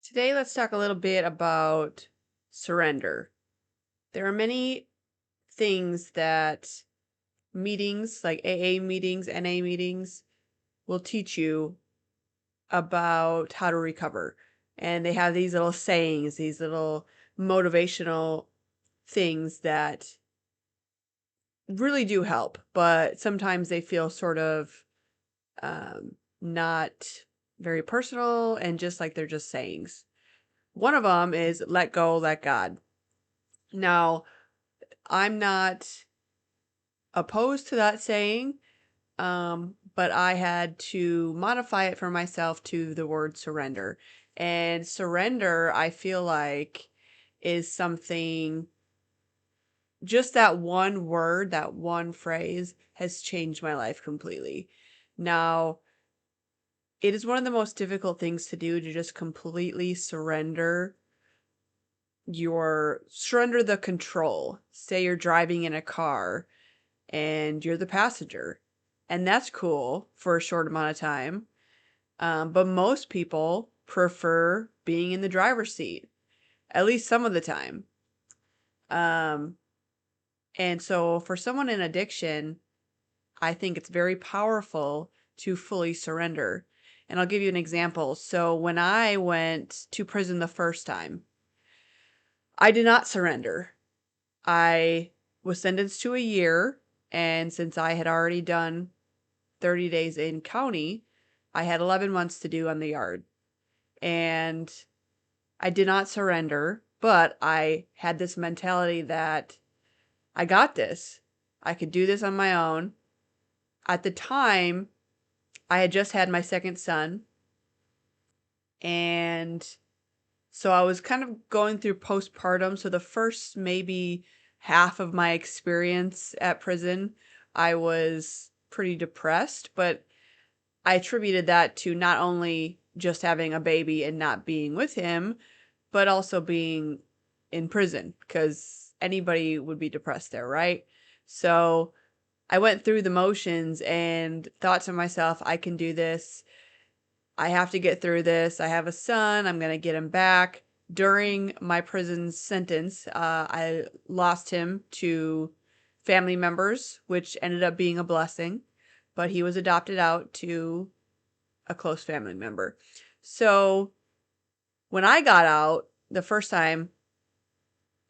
Today, let's talk a little bit about surrender. There are many things that meetings, like AA meetings, NA meetings, will teach you about how to recover. And they have these little sayings, these little motivational things that really do help, but sometimes they feel sort of not very personal and just like they're just sayings. One of them is let go, let God. Now, I'm not opposed to that saying, but I had to modify it for myself to the word surrender. And surrender, I feel like, is something, just that one word, that one phrase has changed my life completely. Now, it is one of the most difficult things to do to just completely surrender the control. Say you're driving in a car and you're the passenger. And that's cool for a short amount of time. But most people prefer being in the driver's seat, at least some of the time. Um, and so for someone in addiction, I think it's very powerful to fully surrender. And I'll give you an example. So when I went to prison the first time, I did not surrender. I was sentenced to a year. And since I had already done 30 days in county, I had 11 months to do on the yard. And I did not surrender, but I had this mentality that I got this. I could do this on my own. At the time, I had just had my second son. And so I was kind of going through postpartum. So the first maybe half of my experience at prison, I was pretty depressed, but I attributed that to not only just having a baby and not being with him, but also being in prison because anybody would be depressed there, right? So I went through the motions and thought to myself, I can do this. I have to get through this. I have a son. I'm going to get him back. During my prison sentence, I lost him to family members, which ended up being a blessing, but he was adopted out to a close family member. So when I got out the first time,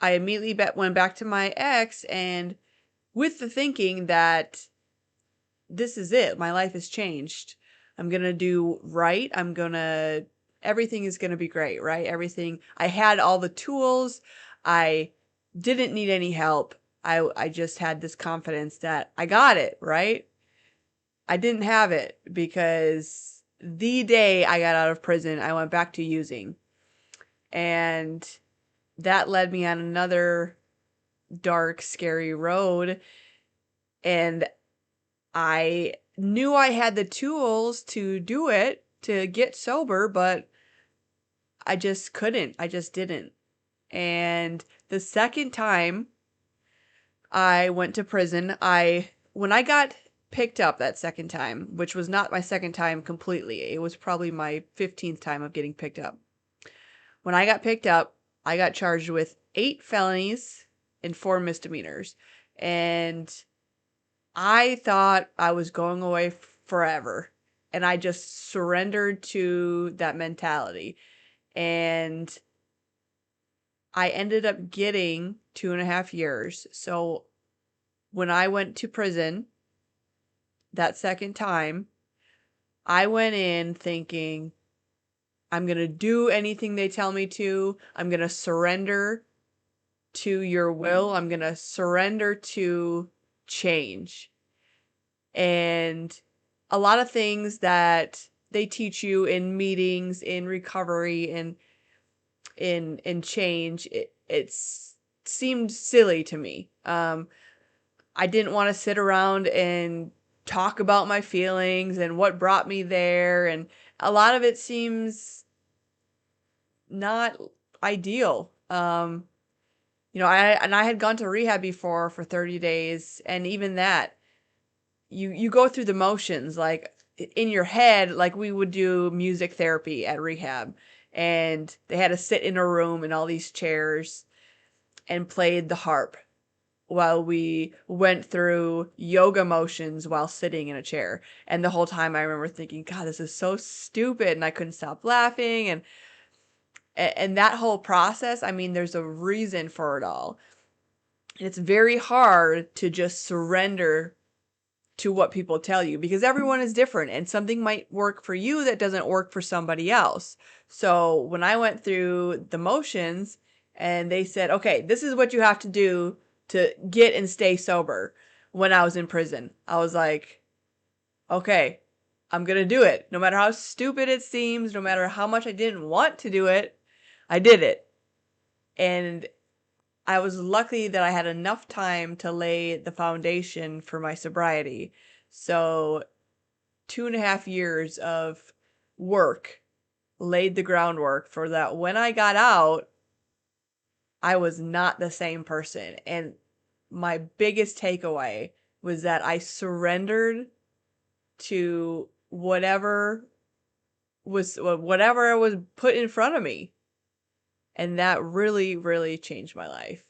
I immediately went back to my ex and with the thinking that this is it. My life has changed. I'm going to do right. Everything is going to be great, right? Everything. I had all the tools. I didn't need any help. I just had this confidence that I got it, right? I didn't have it because the day I got out of prison, I went back to using. And that led me on another dark, scary road. And I knew I had the tools to do it, to get sober, but I just couldn't. I just didn't. And the second time I went to prison, when I got picked up that second time, which was not my second time completely, it was probably my 15th time of getting picked up. When I got picked up, I got charged with 8 felonies and 4 misdemeanors. And I thought I was going away forever. And I just surrendered to that mentality. And I ended up getting 2.5 years. So when I went to prison that second time, I went in thinking, I'm going to do anything they tell me to. I'm going to surrender to your will. I'm going to surrender to change. And a lot of things that they teach you in meetings, in recovery, and in change, it's seemed silly to me. I didn't want to sit around and talk about my feelings and what brought me there, and a lot of it seems not ideal. I had gone to rehab before for 30 days, and even that, you go through the motions, like in your head, like we would do music therapy at rehab. and they had to sit in a room in all these chairs and played the harp while we went through yoga motions while sitting in a chair. And the whole time I remember thinking, God, this is so stupid. And I couldn't stop laughing. And that whole process, I mean, there's a reason for it all. And it's very hard to just surrender to what people tell you because everyone is different and something might work for you that doesn't work for somebody else. So when I went through the motions and they said, okay, this is what you have to do to get and stay sober when I was in prison, I was like, okay, I'm going to do it. No matter how stupid it seems, no matter how much I didn't want to do it, I did it. And I was lucky that I had enough time to lay the foundation for my sobriety. So 2.5 years of work laid the groundwork for that. When I got out, I was not the same person. And my biggest takeaway was that I surrendered to whatever was put in front of me. And that really, really changed my life.